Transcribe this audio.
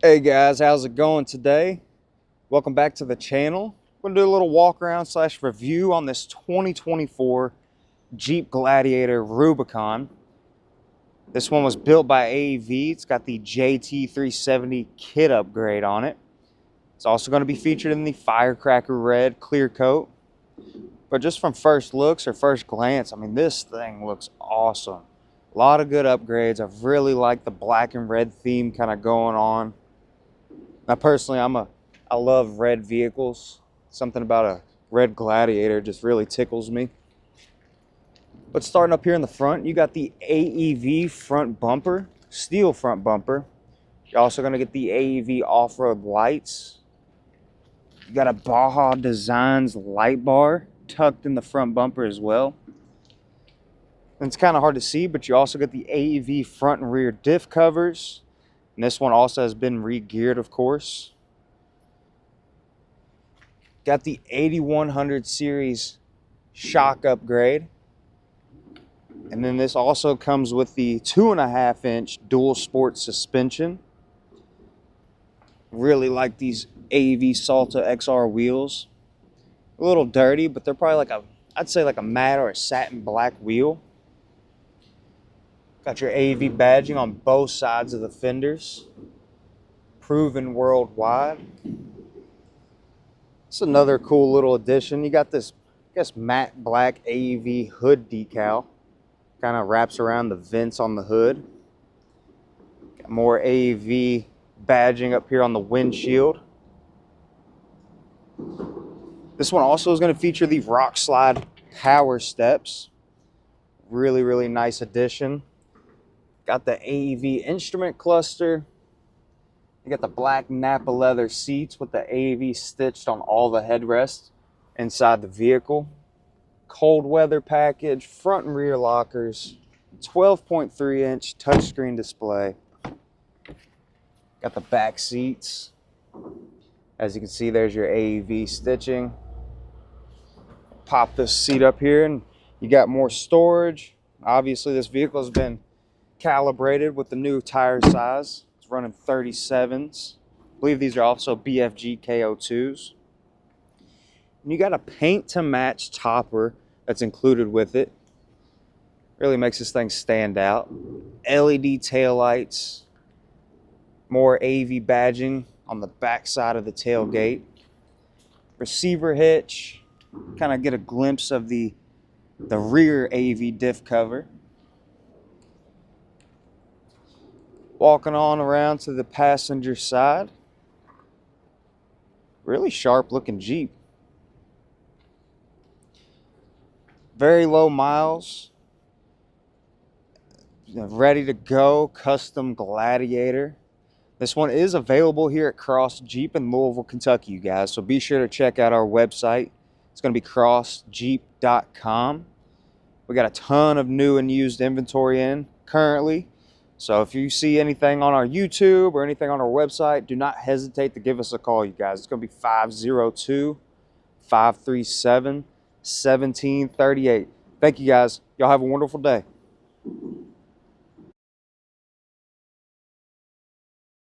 Hey guys, how's it going today? Welcome back to the channel. I'm going to do a little walk around / review on this 2024 Jeep Gladiator Rubicon. This one was built by AEV. It's got the JT370 kit upgrade on it. It's also going to be featured in the Firecracker Red clear coat. But just from first looks or first glance, I mean, this thing looks awesome. A lot of good upgrades. I really like the black and red theme kind of going on. Now, personally, I love red vehicles. Something about a red Gladiator just really tickles me. But starting up here in the front, you got the AEV front bumper, steel front bumper. You're also going to get the AEV off-road lights. You got a Baja Designs light bar tucked in the front bumper as well. And it's kind of hard to see, but you also get the AEV front and rear diff covers. And this one also has been re-geared, of course. Got the 8100 series shock upgrade. And then this also comes with the 2.5-inch DualSport suspension. Really like these AEV Salta XR wheels. A little dirty, but they're probably I'd say like a matte or a satin black wheel. Got your AEV badging on both sides of the fenders. Proven worldwide. It's another cool little addition. You got this, I guess, matte black AEV hood decal. Kind of wraps around the vents on the hood. Got more AEV badging up here on the windshield. This one also is going to feature the rock slide power steps. Really, really nice addition. Got the AEV Instrument Cluster. You got the black Nappa leather seats with the AEV stitched on all the headrests inside the vehicle. Cold weather package, front and rear lockers, 12.3-inch touchscreen display. Got the back seats. As you can see, there's your AEV stitching. Pop this seat up here and you got more storage. Obviously, this vehicle has been calibrated with the new tire size. It's running 37s. I believe these are also BFG KO2s. And you got a paint to match topper that's included with it. Really makes this thing stand out. LED taillights. More AEV badging on the back side of the tailgate. Receiver hitch. Kind of get a glimpse of the rear AEV diff cover. Walking on around to the passenger side. Really sharp looking Jeep. Very low miles. Ready to go. Custom Gladiator. This one is available here at Cross Jeep in Louisville, Kentucky, you guys. So be sure to check out our website. It's going to be crossjeep.com. We got a ton of new and used inventory in currently. So if you see anything on our YouTube or anything on our website, do not hesitate to give us a call, you guys. It's going to be 502-537-1738. Thank you, guys. Y'all have a wonderful day.